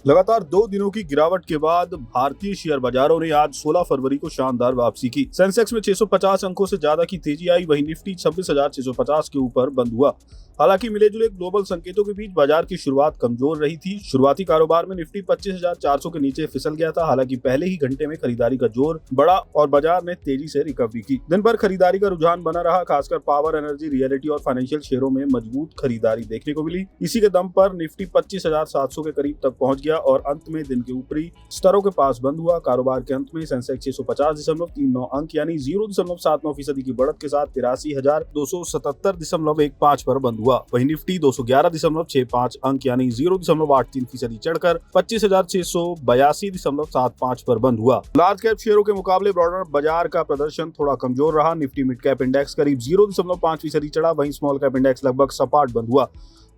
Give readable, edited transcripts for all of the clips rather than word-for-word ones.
लगातार 2 दिनों की गिरावट के बाद भारतीय शेयर बाजारों ने आज 16 फरवरी को शानदार वापसी की। सेंसेक्स में 650 अंकों से ज्यादा की तेजी आई, वहीं निफ्टी 26,650 के ऊपर बंद हुआ। हालांकि मिले जुले ग्लोबल संकेतों के बीच बाजार की शुरुआत कमजोर रही थी। शुरुआती कारोबार में निफ्टी 25,400 के नीचे फिसल गया था। हालांकि पहले ही घंटे में खरीदारी का जोर बढ़ा और बाजार ने तेजी से रिकवरी की। दिन भर खरीदारी का रुझान बना रहा, खासकर पावर, एनर्जी, रियलिटी और फाइनेंशियल शेयरों में मजबूत खरीदारी देखने को मिली। इसी के दम पर निफ्टी 25,700 के करीब तक पहुंच गया और अंत में दिन के ऊपरी स्तरों के पास बंद हुआ। कारोबार के अंत में सेंसेक्स 650.39 अंक यानी 0.79% की बढ़त के साथ 83,277.15 पर बंद हुआ। वहीं निफ्टी 211.65 अंक यानी 0.83% चढ़कर 25,682.75 पर बंद हुआ। लार्ज कैप शेयरों के मुकाबले ब्रॉडर बाजार का प्रदर्शन थोड़ा कमजोर रहा। निफ्टी मिड कैप इंडेक्स करीब 0.5% चढ़ा, वहीं स्मॉल कैप इंडेक्स लगभग सपाट बंद हुआ।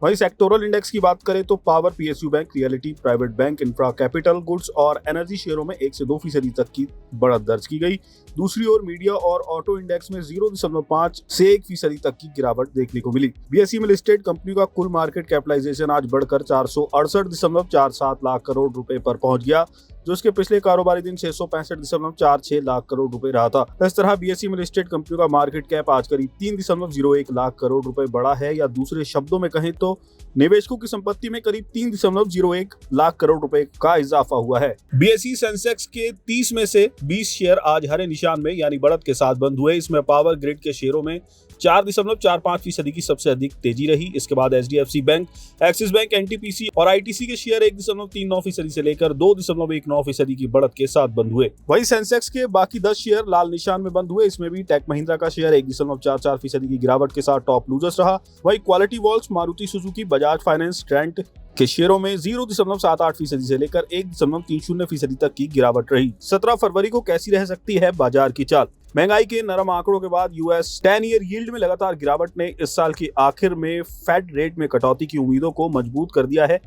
वहीं सेक्टोरल इंडेक्स की बात करें तो power, PSU bank, reality, private bank, infra, capital goods और एनर्जी शेयरों में 1 से 2% तक की बढ़त दर्ज की गई। दूसरी ओर मीडिया और ऑटो इंडेक्स में 0.5 से 1% तक की गिरावट देखने को मिली। बीएसई में लिस्टेड कंपनी का कुल मार्केट कैपिटलाइजेशन आज बढ़कर 468.47 लाख करोड़ रुपए पर पहुंच गया, जो इसके पिछले कारोबारी दिन 665.46 लाख करोड़ रुपए रहा था। इस तरह बीएसई में लिस्टेड कंपनियों का मार्केट कैप आज करीब 3.01 लाख करोड़ रुपए बढ़ा है, या दूसरे शब्दों में कहें तो निवेशकों की संपत्ति में करीब 3.01 लाख करोड़ रुपए का इजाफा हुआ है। बीएसई सेंसेक्स के 30 में से 20 शेयर आज हरे निशान में यानी बढ़त के साथ बंद हुए। इसमें पावर ग्रिड के शेयरों में 4.45% की सबसे अधिक तेजी रही। इसके बाद HDFC bank, axis bank, NTPC और आईटीसी के शेयर 1.39% से लेकर 2.19% की बढ़त के साथ बंद हुए। वहीं सेंसेक्स के बाकी 10 शेयर लाल निशान में बंद हुए। इसमें भी टेक महिंद्रा का शेयर 1.44% की गिरावट के साथ टॉप लूजर्स रहा। वहीं quality walls, Maruti Suzuki, Bajaj finance, Trent के शेयरों में 0.78% से लेकर 1.30% तक की गिरावट रही। 17 फरवरी को कैसी रह सकती है बाजार की चाल? महंगाई के नरम आंकड़ों के बाद यूएस 10 ईयर यील्ड में लगातार गिरावट ने इस साल के आखिर में फेड रेट में कटौती की उम्मीदों को मजबूत कर दिया है।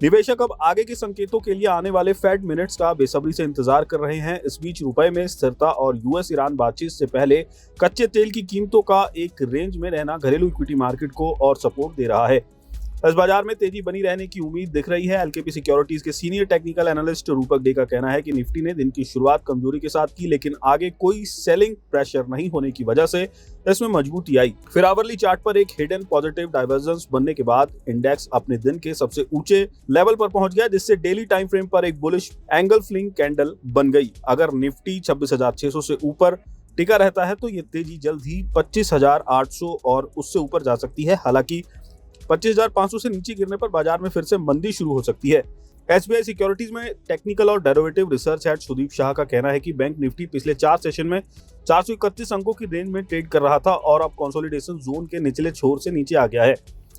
निवेशक अब आगे के संकेतों के लिए आने वाले फेड मिनट्स का बेसब्री से इंतजार कर रहे हैं। इस बीच रुपए में स्थिरता और यूएस ईरान बातचीत से पहले कच्चे तेल की कीमतों का एक रेंज में रहना घरेलू इक्विटी मार्केट को और सपोर्ट दे रहा है। इस बाजार में तेजी बनी रहने की उम्मीद दिख रही है। एलकेपी सिक्योरिटीज के सीनियर टेक्निकल एनालिस्ट रूपक डे का कहना है कि निफ्टी ने दिन की शुरुआत कमजोरी के साथ की, लेकिन आगे कोई सेलिंग प्रेशर नहीं होने की वजह से इसमें मजबूती आई। फिर आवरली चार्ट पर एक हिडन पॉजिटिव डाइवर्जेंस बनने के बाद इंडेक्स अपने दिन के सबसे ऊंचे लेवल पर पहुंच गया, जिससे डेली टाइम फ्रेम पर एक बुलिश एंगल फिलिंग कैंडल बन गई। अगर निफ्टी 26,600 से ऊपर टिका रहता है तो ये तेजी जल्द ही 25,800 और उससे ऊपर जा सकती है। हालांकि 25,500 से नीचे गिरने पर बाजार में फिर से मंदी शुरू हो सकती है। एसबीआई सिक्योरिटीज में टेक्निकल और derivative research head Sudeep Shah का कहना है कि बैंक निफ्टी पिछले 4 सेशन में 431 अंकों की रेंज में ट्रेड कर रहा था और अब कंसोलिडेशन जोन के निचले छोर से नीचे आ गया है।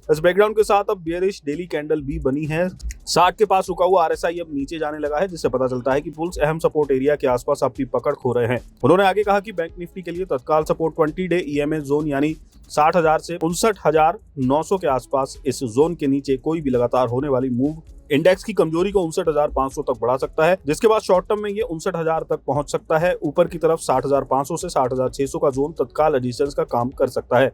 इस बैकग्राउंड के साथ अब बेयरिश डेली कैंडल भी बनी है। 60 के पास रुका हुआ आरएसआई अब नीचे जाने लगा है, जिससे पता चलता है कि बुल्स अहम सपोर्ट एरिया के आसपास अपनी पकड़ खो रहे हैं। उन्होंने आगे कहा कि बैंक निफ्टी के लिए तत्काल सपोर्ट 20 डे ईएमए जोन यानी 60,000 से 59,900 के आसपास। इस जोन के नीचे कोई भी लगातार होने वाली मूव इंडेक्स की कमजोरी को 59,500 तक बढ़ा सकता है, जिसके बाद शॉर्ट टर्म में ये 59,000 तक पहुंच सकता है। ऊपर की तरफ 60,500 से 60,600 का जोन तत्काल रेजिस्टेंस का काम कर सकता है।